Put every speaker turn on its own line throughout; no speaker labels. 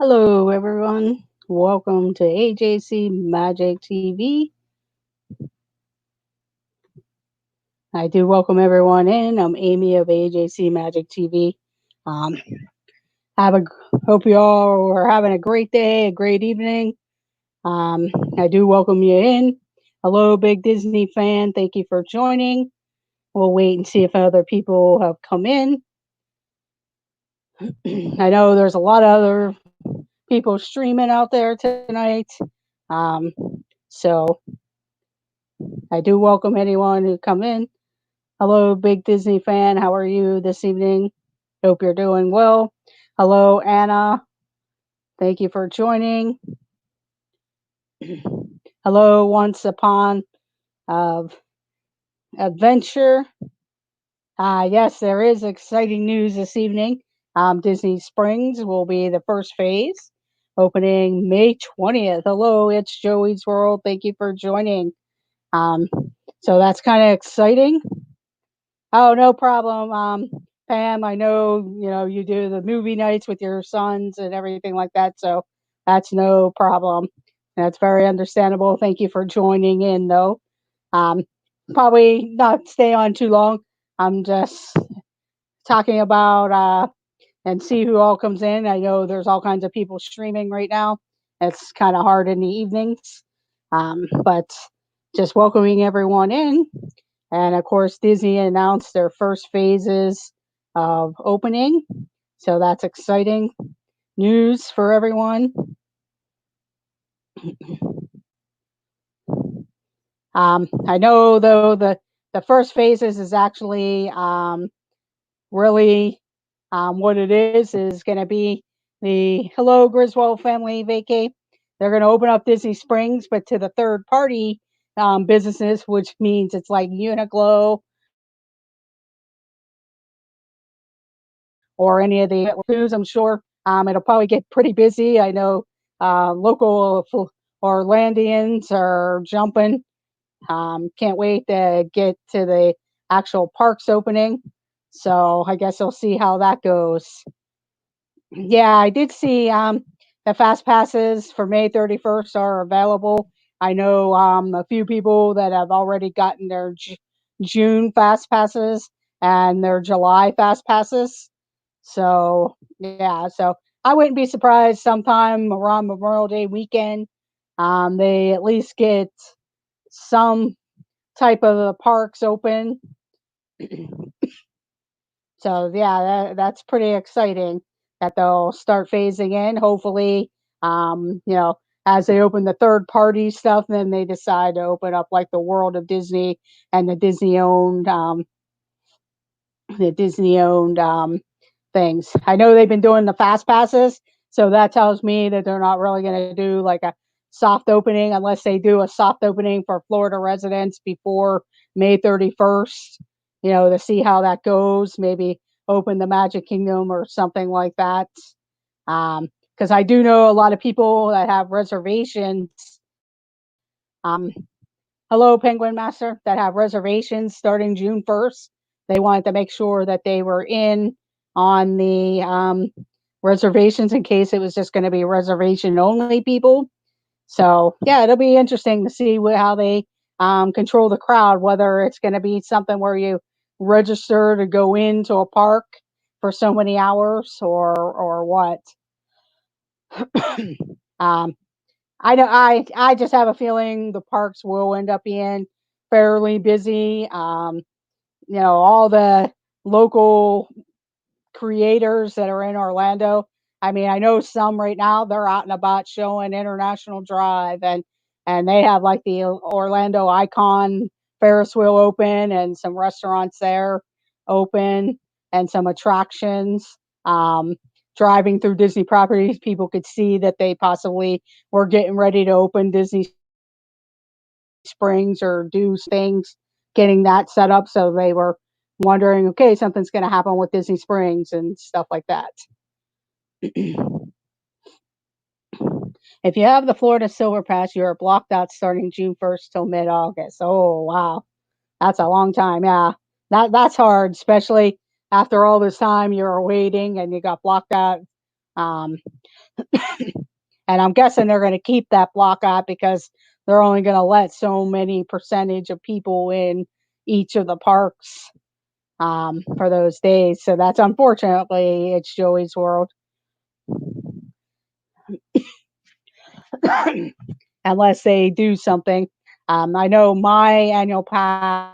Hello, everyone. Welcome to AJC Magic TV. I do welcome everyone in. I'm Amy of AJC Magic TV. Um, have a hope you all are having a great day, a great evening. Um, I do welcome you in. Hello, big Disney fan. Thank you for joining. We'll wait and see if other people have come in. I know there's a lot of other people streaming out there tonight. Um, so I do welcome anyone who come in. Hello, big Disney fan. How are you this evening? Hope you're doing well. Hello, Anna. Thank you for joining. Hello, Once Upon of Adventure. Yes, there is exciting news this evening. Disney Springs will be the first phase, opening May 20th. Hello, it's Joey's World. Thank you for joining. Um, so that's kind of exciting. Oh, no problem. Pam, I know, you do the movie nights with your sons and everything like that, so that's no problem. That's very understandable. Thank you for joining in, though. Um, Probably not stay on too long. I'm just talking about and see who all comes in. I know there's all kinds of people streaming right now. It's kind of hard in the evenings, but just welcoming everyone in. And of course, Disney announced their first phases of opening. So that's exciting news for everyone. I know, though, the first phases is actually really what it is going to be the Hello Griswold Family Vacay. They're going to open up Disney Springs, but to the third party businesses, which means it's like Uniqlo or any of the news. I'm sure it'll probably get pretty busy. I know local Orlandians are jumping. Can't wait to get to the actual parks opening. So I guess we'll see how that goes. Yeah, I did see the fast passes for May 31st are available. I know a few people that have already gotten their June fast passes and their July fast passes. So, yeah, so I wouldn't be surprised sometime around Memorial Day weekend, they at least get some type of the parks open. So, yeah, that's pretty exciting that they'll start phasing in. Hopefully, as they open the third party stuff, then they decide to open up like the World of Disney and the Disney owned things. I know they've been doing the fast passes, so that tells me that they're not really going to do like a soft opening unless they do a soft opening for Florida residents before May 31st, to see how that goes. Maybe open the Magic Kingdom or something like that. Because I do know a lot of people that have reservations. Um, Hello, Penguin Master, that have reservations starting June 1st. They wanted to make sure that they were in on the reservations in case it was just going to be reservation only people. So, yeah, it'll be interesting to see how they control the crowd, whether it's going to be something where you register to go into a park for so many hours or what. um, I know I just have a feeling the parks will end up being fairly busy. All the local creators that are in Orlando. I mean, I know some right now they're out and about showing International Drive and they have like the Orlando Icon Ferris wheel open and some restaurants there open and some attractions. Um, Driving through Disney properties, people could see that they possibly were getting ready to open Disney Springs or do things getting that set up. So they were wondering, okay, something's going to happen with Disney Springs and stuff like that. If you have the Florida Silver Pass, you are blocked out starting June 1st till mid August. Oh, wow. That's a long time. Yeah. That's hard, especially after all this time you're waiting and you got blocked out. Um, And I'm guessing they're going to keep that block out because they're only going to let so many percentage of people in each of the parks for those days. So that's unfortunately it's Joey's World, unless they do something. I know my annual pass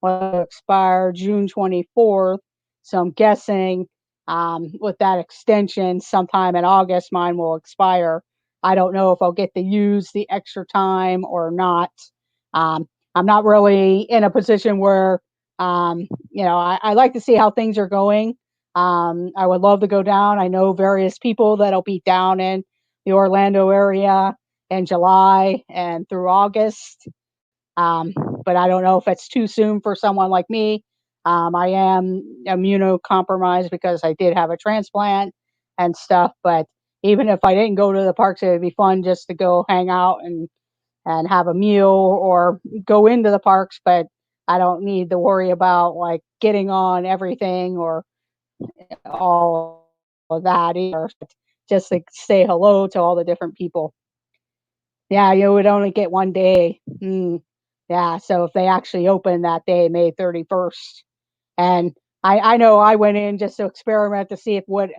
will expire June 24th, so I'm guessing with that extension, sometime in August, mine will expire. I don't know if I'll get to use the extra time or not. I'm not really in a position where, I like to see how things are going. I would love to go down. I know various people that'll be down in the Orlando area in July and through August. Um, but I don't know if it's too soon for someone like me. I am immunocompromised because I did have a transplant and stuff. But even if I didn't go to the parks, it would be fun just to go hang out and have a meal or go into the parks. But I don't need to worry about like getting on everything or all of that either. Just to say hello to all the different people. Yeah, you would only get 1 day. Yeah, so if they actually open that day, May 31st, and I know I went in just to experiment to see if what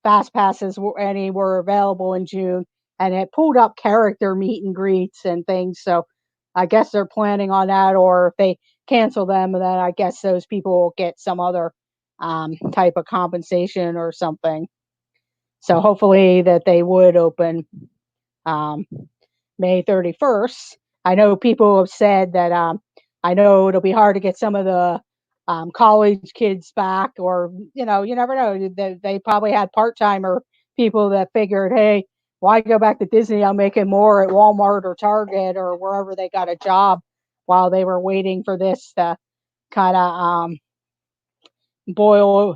fast passes were available in June, and it pulled up character meet and greets and things, so I guess they're planning on that, or if they cancel them, then I guess those people will get some other, type of compensation or something. So hopefully that they would open, um May 31st. I know people have said that I know it'll be hard to get some of the college kids back, or you never know. They probably had part timer people that figured, hey, why go back to Disney? I'm making more at Walmart or Target or wherever they got a job while they were waiting for this to kind of boil,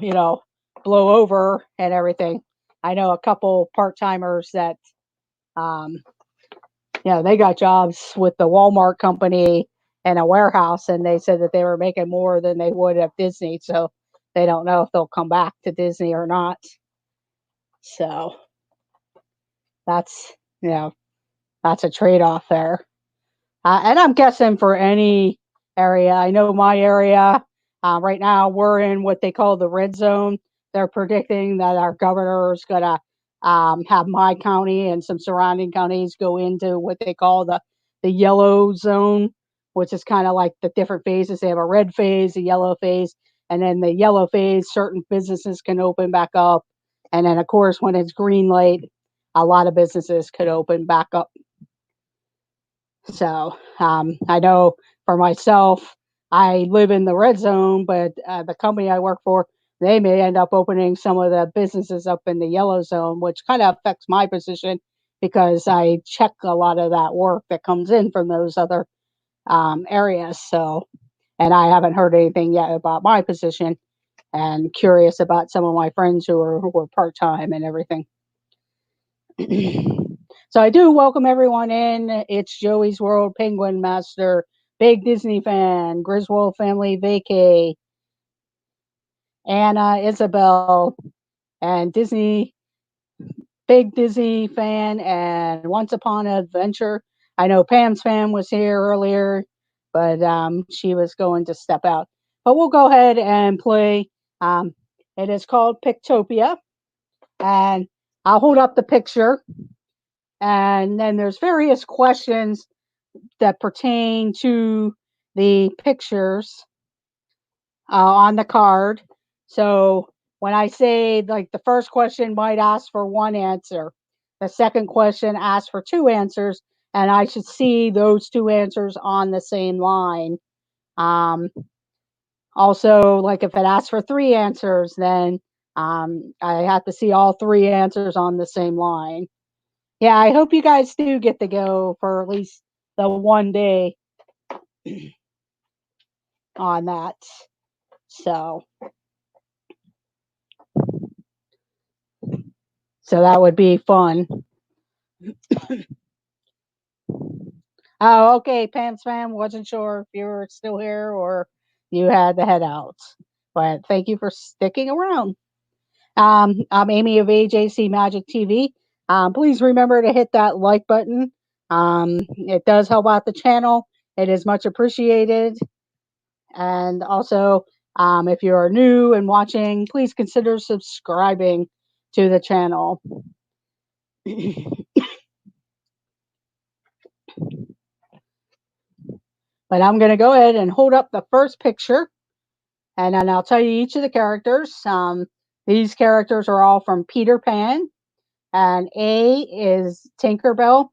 blow over and everything. I know a couple part timers that um, they got jobs with the Walmart company and a warehouse, and they said that they were making more than they would at Disney. So they don't know if they'll come back to Disney or not. So that's you know that's a trade off there. And I'm guessing for any area, I know my area right now we're in what they call the red zone. They're predicting that our governor is going to have my county and some surrounding counties go into what they call the yellow zone, which is kind of like the different phases. They have a red phase, a yellow phase, and then the yellow phase, certain businesses can open back up. And then, of course, when it's green light, a lot of businesses could open back up. So I know for myself, I live in the red zone, but the company I work for, they may end up opening some of the businesses up in the yellow zone, which kind of affects my position because I check a lot of that work that comes in from those other areas. So, and I haven't heard anything yet about my position, and curious about some of my friends who are part time and everything. So I do welcome everyone in. It's Joey's World, Penguin Master, Big Disney Fan, Griswold Family Vacay, Anna, Isabel, and Big Disney Fan, and Once Upon an Adventure. I know Pam's fan was here earlier, but she was going to step out. But we'll go ahead and play. Um, it is called Pictopia, and I'll hold up the picture, and then there's various questions that pertain to the pictures on the card. So when I say like the first question might ask for one answer, the second question asks for two answers, and I should see those two answers on the same line. Um, Also, like if it asks for three answers, then I have to see all three answers on the same line. Yeah, I hope you guys do get to go for at least the 1 day on that. So, so that would be fun. Oh, okay, Pam's fam. Wasn't sure if you were still here or you had to head out, but thank you for sticking around. I'm Amy of AJC Magic TV. Please remember to hit that like button. It does help out the channel. It is much appreciated. And also, if you are new and watching, please consider subscribing to the channel. But I'm going to go ahead and hold up the first picture, and then I'll tell you each of the characters. These characters are all from Peter Pan, and A is Tinkerbell,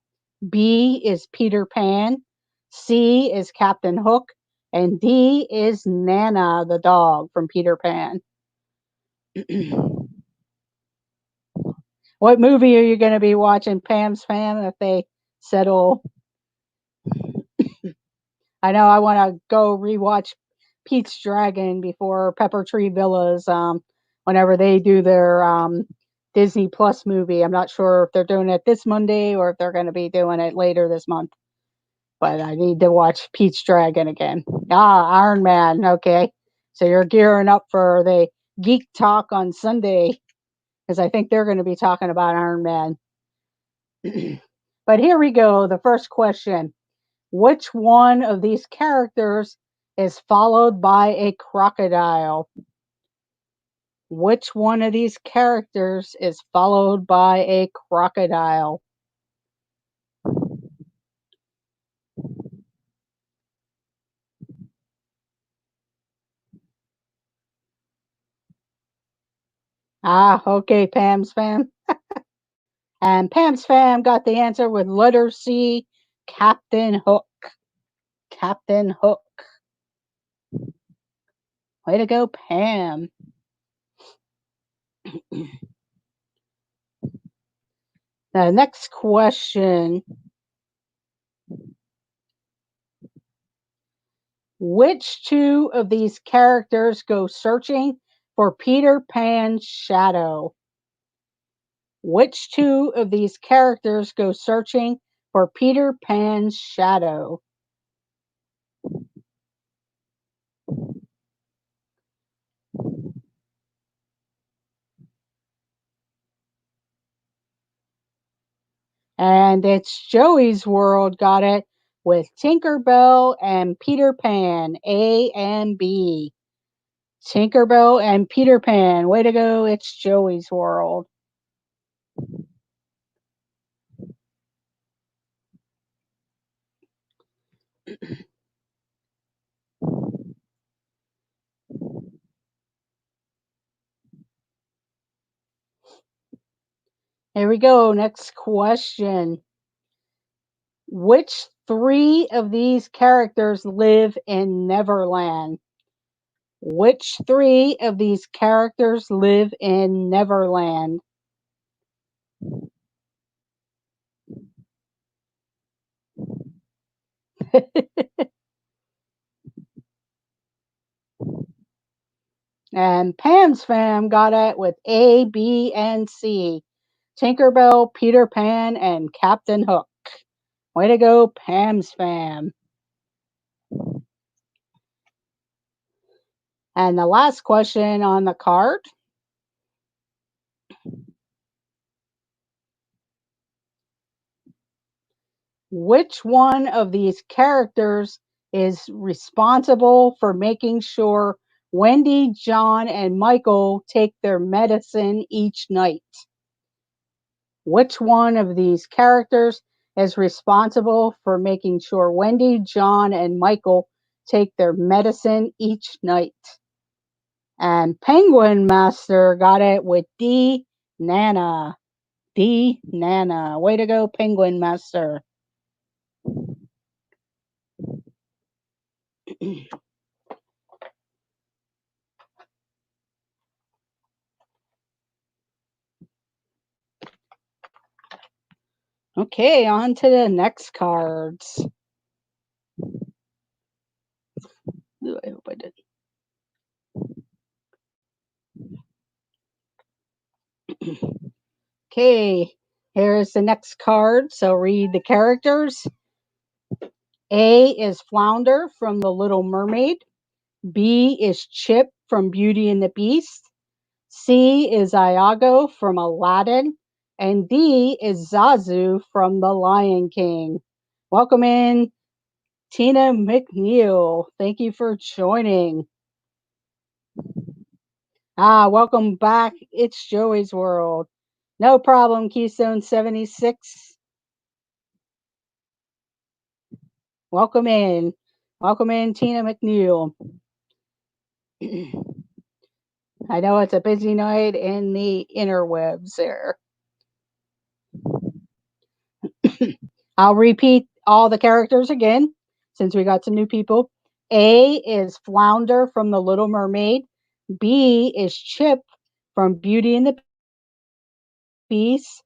B is Peter Pan, C is Captain Hook, and D is Nana the dog from Peter Pan. What movie are you going to be watching, Pam's Fam, if they settle? I know I want to go rewatch Pete's Dragon before Pepper Tree Villas, whenever they do their Disney Plus movie. I'm not sure if they're doing it this Monday or if they're going to be doing it later this month. But I need to watch Pete's Dragon again. Iron Man. Okay. So you're gearing up for the Geek Talk on Sunday, because I think they're going to be talking about Iron Man. But here we go. The first question. Which one of these characters is followed by a crocodile? Which one of these characters is followed by a crocodile? Okay, Pam's Fam. And Pam's Fam got the answer with letter C, Captain Hook. Captain Hook. Way to go, Pam. The next question. Which two of these characters go searching for Peter Pan's shadow? Which two of these characters go searching for Peter Pan's shadow? And it's Joey's World got it with Tinkerbell and Peter Pan, A and B. Tinkerbell and Peter Pan. Way to go, it's Joey's World. Here we go. Next question. Which three of these characters live in Neverland? Which three of these characters live in Neverland? And Pam's Fam got it with A, B, and C. Tinkerbell, Peter Pan, and Captain Hook. Way to go, Pam's Fam. And the last question on the card. Which one of these characters is responsible for making sure Wendy, John, and Michael take their medicine each night? Which one of these characters is responsible for making sure Wendy, John, and Michael take their medicine each night? And Penguin Master got it with D, Nana. D, Nana. Way to go, Penguin Master. Okay, on to the next cards. I hope I did. Okay, here's the next card. So read the characters. A is Flounder from The Little Mermaid. B is Chip from Beauty and the Beast. C is Iago from Aladdin, and D is Zazu from The Lion King. Welcome in, Tina McNeil. Thank you for joining. Welcome back. It's Joey's World. No problem, Keystone 76. Welcome in. Welcome in, Tina McNeil. I know it's a busy night in the interwebs there. I'll repeat all the characters again since we got some new people. A is Flounder from The Little Mermaid. B is Chip from Beauty and the Beast.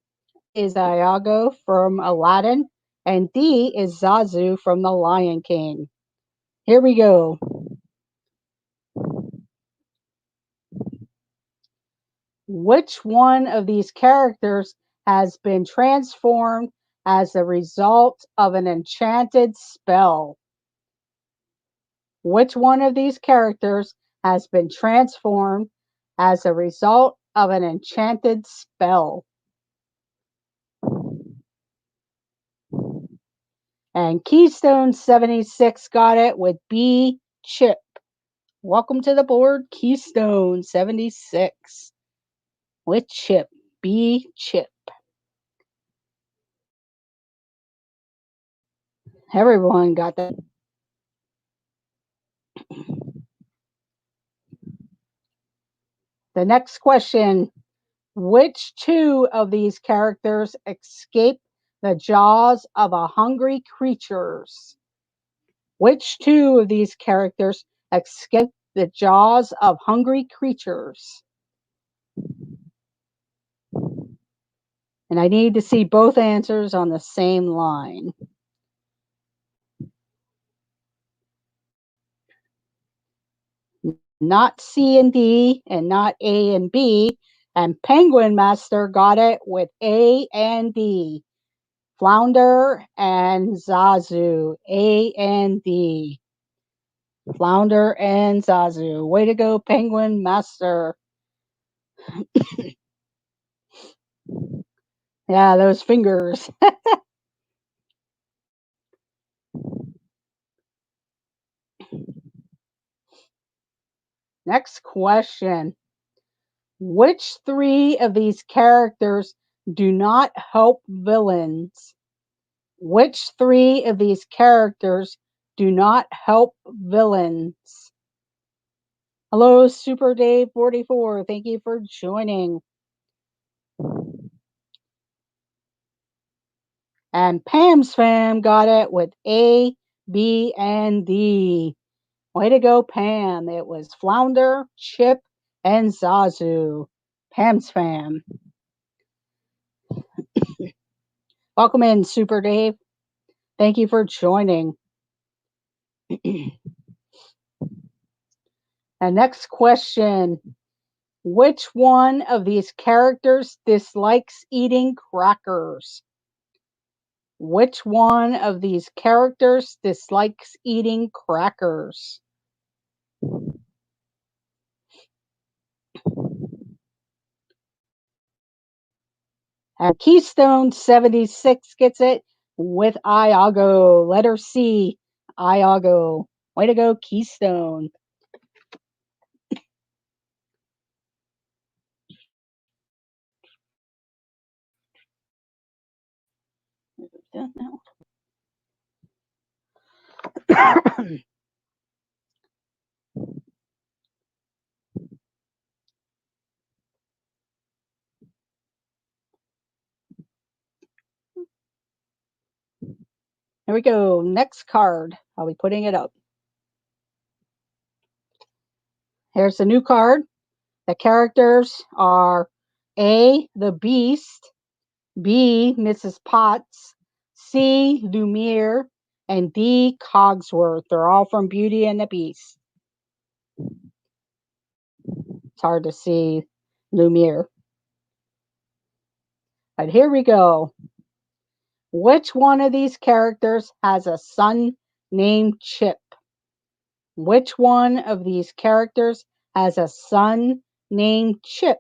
Is Iago from Aladdin. And D is Zazu from The Lion King. Here we go. Which one of these characters has been transformed as a result of an enchanted spell? Which one of these characters has been transformed as a result of an enchanted spell? And Keystone 76 got it with B, Chip. Welcome to the board, Keystone 76 with Chip. B, Chip. Everyone got that. The next question. Which two of these characters escape the jaws of a hungry creatures? Which two of these characters escape the jaws of hungry creatures? And I need to see both answers on the same line. Not C and D and not A and B. And Penguin Master got it with A and D. Flounder and Zazu. A and D. Flounder and Zazu. Way to go, Penguin Master. Yeah, those fingers. Next question. Which three of these characters do not help villains? Which three of these characters do not help villains? Hello, Super Dave 44. Thank you for joining. And Pam's fam got it with A, B, and D. Way to go, Pam. It was Flounder, Chip, and Zazu. Pam's fam. Welcome in, Super Dave. Thank you for joining. The next question. Which one of these characters dislikes eating crackers? Which one of these characters dislikes eating crackers? And Keystone 76 gets it with Iago. Letter C, Iago. Way to go, Keystone. Here we go. Next card. I'll be putting it up. Here's the new card. The characters are A, the Beast, B, Mrs. Potts, C, Lumiere, and D, Cogsworth. They're all from Beauty and the Beast. It's hard to see Lumiere. But here we go. Which one of these characters has a son named Chip? Which one of these characters has a son named Chip?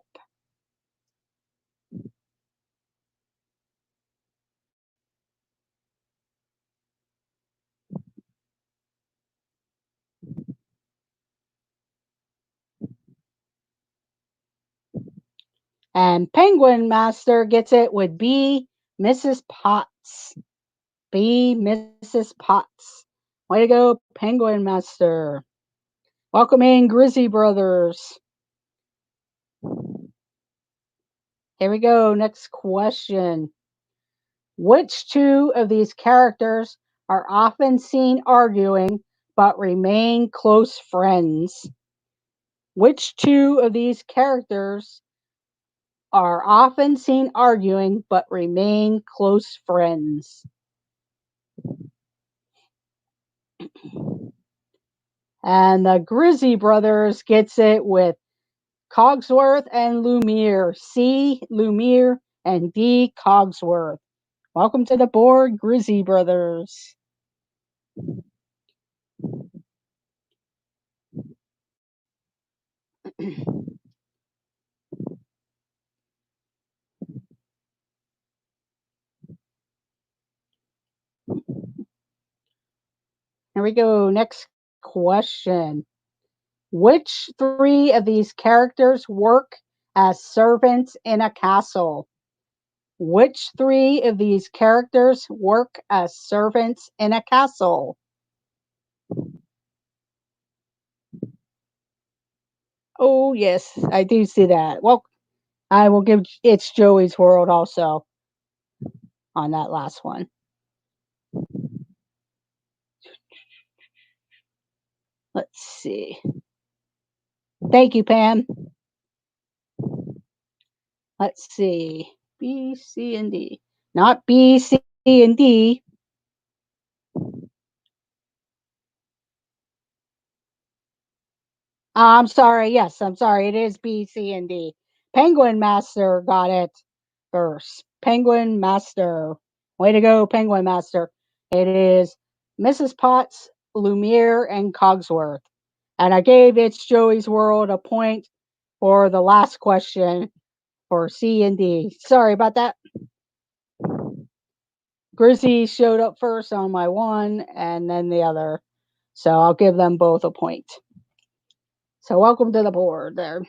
And Penguin Master gets it with B, Mrs. Potts. B, Mrs. Potts. Way to go, Penguin Master. Welcome in, Grizzy Brothers. Here we go. Next question. Which two of these characters are often seen arguing but remain close friends? Which two of these characters are often seen arguing but remain close friends? And the Grizzy Brothers gets it with Cogsworth and Lumiere. C, Lumiere, and D, Cogsworth. Welcome to the board, Grizzy Brothers. Here we go. Next question. Which three of these characters work as servants in a castle? Which three of these characters work as servants in a castle? Oh, yes, I do see that. Well, I will give It's Joey's World also on that last one. Let's see. Thank you, Pam. Let's see. B, C, and D. Not B, C, and D. I'm sorry. Yes, I'm sorry. It is B, C, and D. Penguin Master got it first. Penguin Master. Way to go, Penguin Master. It is Mrs. Potts, Lumiere, and Cogsworth. And I gave It's Joey's World a point for the last question for C and D. Sorry about that. Grizzy showed up first on my one and then the other. So I'll give them both a point. So welcome to the board there.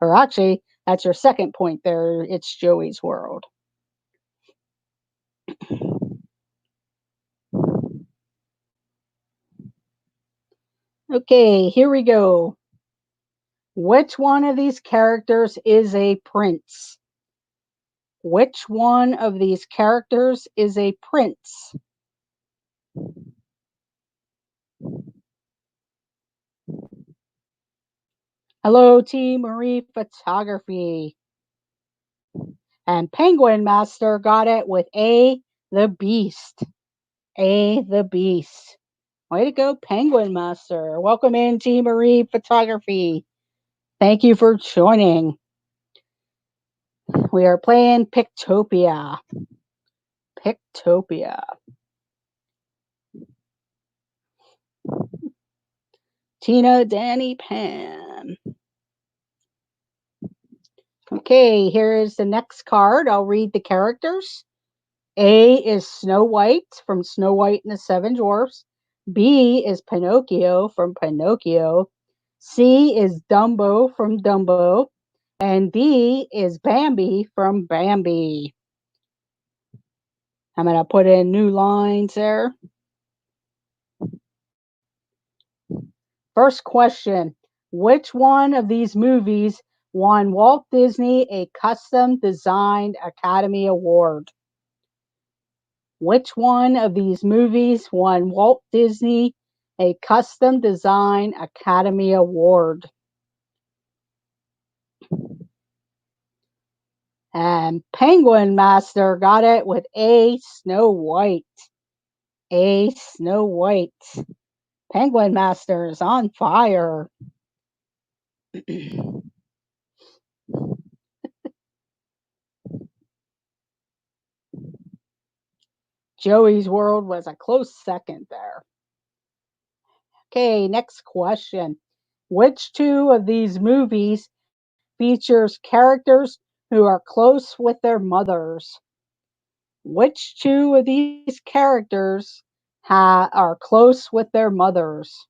Or actually, that's your second point there. It's Joey's World. Okay, here we go. Which one of these characters is a prince? Which one of these characters is a prince? Hello, Team Marie Photography. And Penguin Master got it with A, the Beast. A, the Beast. Way to go, Penguin Master. Welcome in, Team Marie Photography. Thank you for joining. We are playing Pictopia. Pictopia. Tina, Danny, Pam. Okay, here is the next card. I'll read the characters. A is Snow White from Snow White and the Seven Dwarfs. B is Pinocchio from Pinocchio. C is Dumbo from Dumbo. And D is Bambi from Bambi. I'm going to put in new lines there. First question. Which one of these movies won Walt Disney a custom designed Academy Award? Which one of these movies won Walt Disney a custom design Academy Award? And Penguin Master got it with A, Snow White. A, Snow White. Penguin Master is on fire. Joey's World was a close second there. Okay, next question. Which two of these movies features characters who are close with their mothers. Which two of these characters are close with their mothers?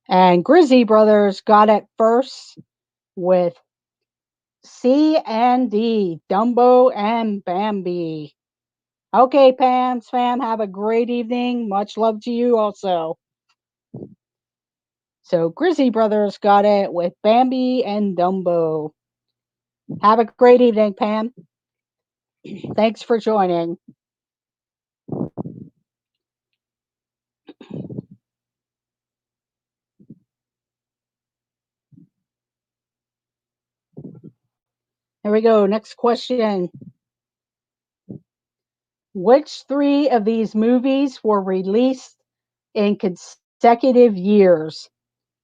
And Grizzy Brothers got it first with C and D, Dumbo and Bambi. Okay, Pam's fam, have a great evening. Much love to you also. So Grizzy Brothers got it with Bambi and Dumbo. Have a great evening, Pam. Thanks for joining. Here we go. Next question. Which three of these movies were released in consecutive years?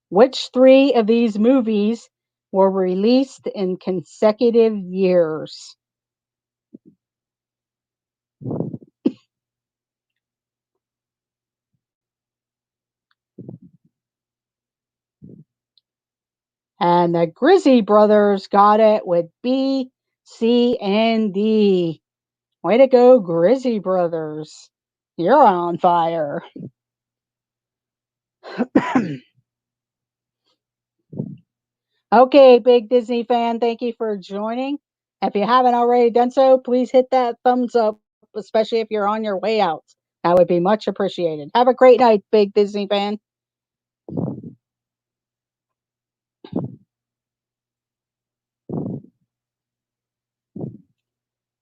Which three of these movies were released in consecutive years? And the Grizzy Brothers got it with B, C, and D. Way to go, Grizzy Brothers. You're on fire. Okay, big Disney fan, thank you for joining. If you haven't already done so, please hit that thumbs up, especially if you're on your way out. That would be much appreciated. Have a great night, big Disney fan.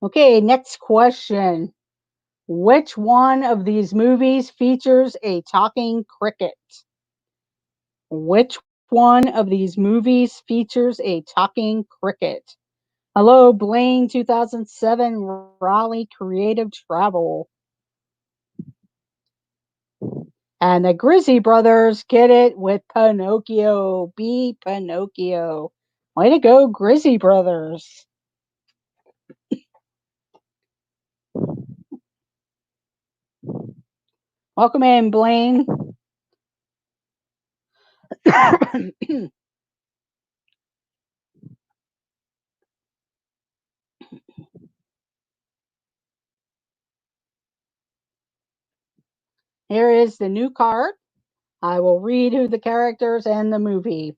Okay, next question. Which one of these movies features a talking cricket? Which one of these movies features a talking cricket? Hello, Blaine 2007 Raleigh Creative Travel. And the Grizzy Brothers get it with Pinocchio. B. Pinocchio. Way to go, Grizzy Brothers. Welcome in, Blaine. Here is the new card. I will read who the characters and the movie.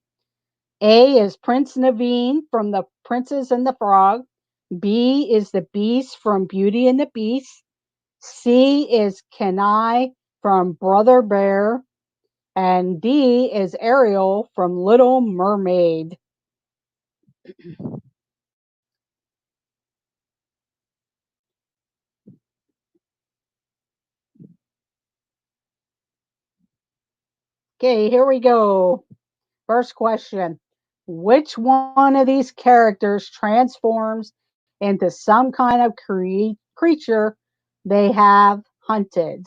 A is Prince Naveen from The Princess and the Frog. B is the Beast from Beauty and the Beast. C is Kenai from Brother Bear. And D is Ariel from Little Mermaid. Okay, here we go. First question. Which one of these characters transforms into some kind of creature they have hunted?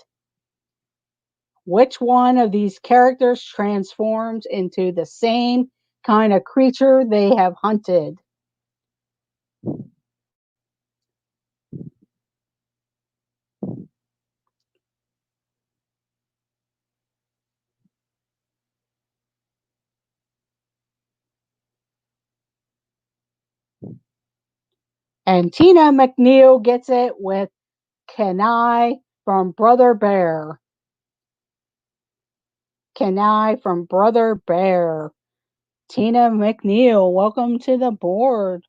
Which one of these characters transforms into the same kind of creature they have hunted? And Tina McNeil gets it with Kenai from Brother Bear. Kenai from Brother Bear. Tina McNeil, welcome to the board.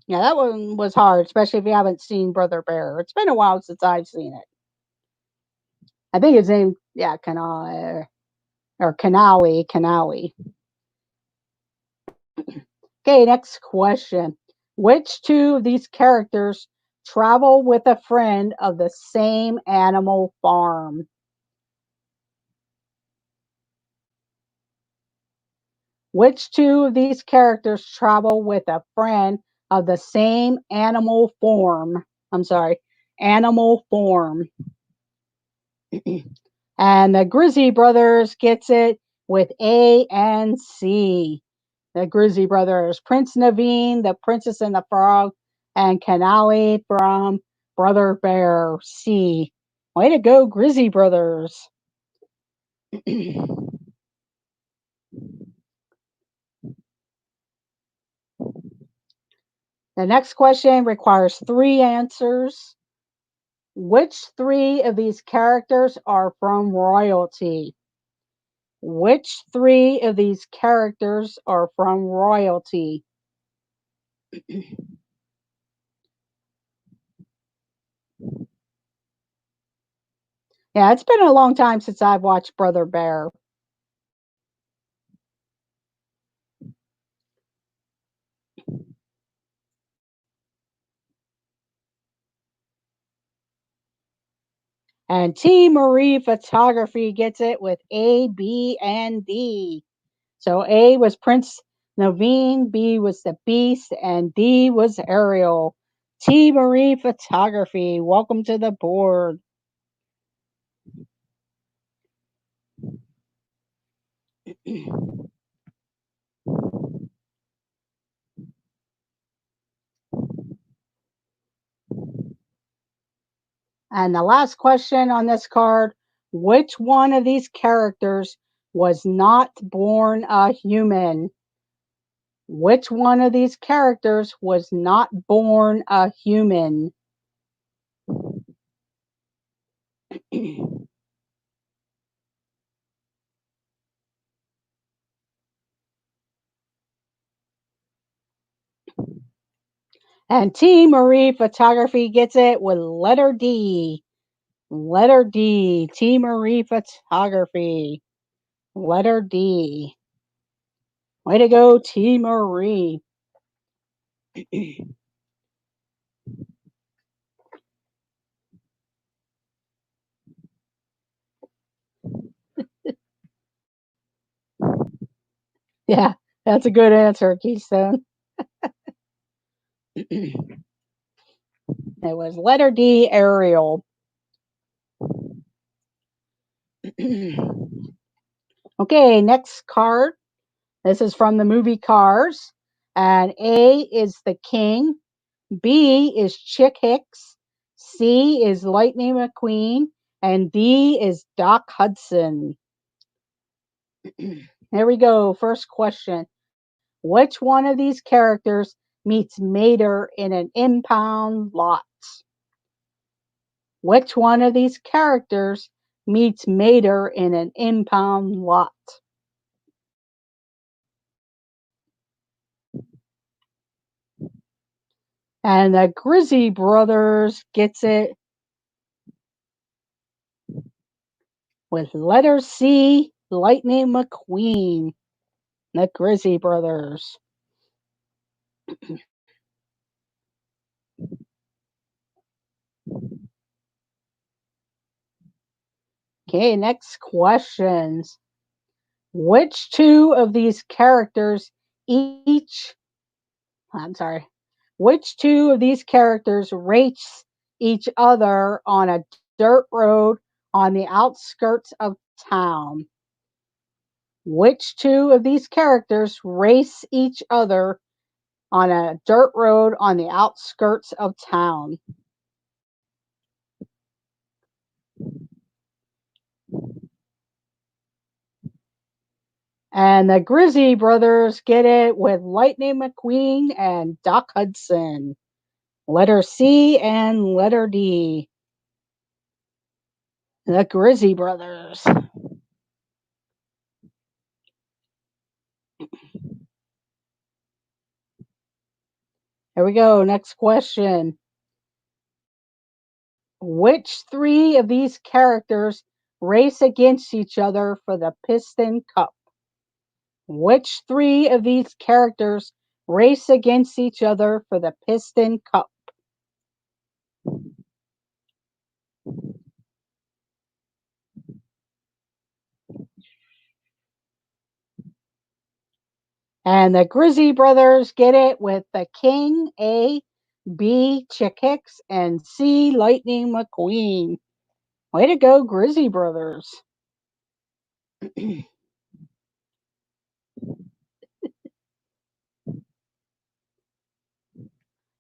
Yeah, that one was hard, especially if you haven't seen Brother Bear. It's been a while since I've seen it. I think his name, yeah, Kanai or Kanawi, Kanawi. Okay, next question. Which two of these characters travel with a friend of the same animal farm? Which two of these characters travel with a friend of the same animal form? I'm sorry, animal form. And the Grizzy Brothers gets it with A and C. The Grizzly Brothers, Prince Naveen, the Princess and the Frog, and Canali from Brother Bear C. Way to go, Grizzly Brothers. The next question requires three answers. Which three of these characters are from royalty? Which three of these characters are from royalty? Yeah, it's been a long time since I've watched Brother Bear. And T. Marie Photography gets it with A, B, and D. So A was Prince Naveen, B was the Beast, and D was Ariel. T. Marie Photography, welcome to the board. And the last question on this card, which one of these characters was not born a human? Which one of these characters was not born a human? And T. Marie Photography gets it with letter D. Letter D. T. Marie Photography. Letter D. Way to go, T. Marie. Yeah, that's a good answer, Keystone. It was letter D, Ariel. Okay, next card. This is from the movie Cars. And A is the King. B is Chick Hicks. C is Lightning McQueen. And D is Doc Hudson. Here we go. First question. Which one of these characters meets Mater in an impound lot? Which one of these characters meets Mater in an impound lot? And the Grizzly Brothers gets it with letter C, Lightning McQueen. The Grizzly Brothers. Okay, next questions. Which two of these characters each, I'm sorry, which two of these characters race each other on a dirt road on the outskirts of town? Which two of these characters race each other on a dirt road on the outskirts of town? And the Grizzly Brothers get it with Lightning McQueen and Doc Hudson. Letter C and letter D. The Grizzly Brothers. Here we go. Next question. Which three of these characters race against each other for the Piston Cup? Which three of these characters race against each other for the Piston Cup? And the Grizzly Brothers get it with the King, A, B, Chick Hicks, and C, Lightning McQueen. Way to go, Grizzly Brothers.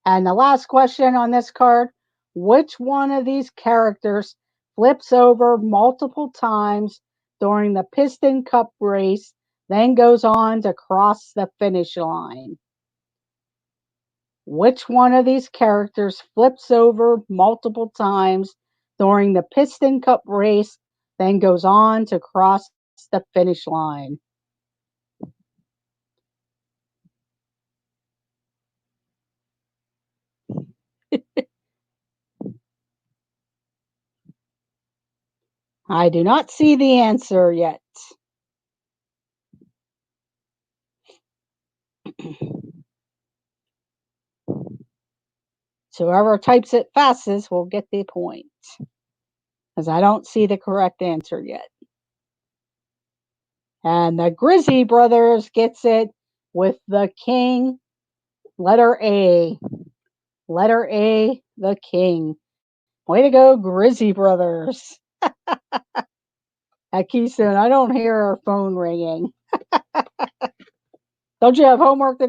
And the last question on this card, which one of these characters flips over multiple times during the Piston Cup race, then goes on to cross the finish line? Which one of these characters flips over multiple times during the Piston Cup race, then goes on to cross the finish line? I do not see the answer yet. So whoever types it fastest will get the point, because I don't see the correct answer yet. And the Grizzy brothers gets it with the king, letter A. Letter A, the king. Way to go, Grizzy brothers. At Keystone, I don't hear our phone ringing. Don't you have homework to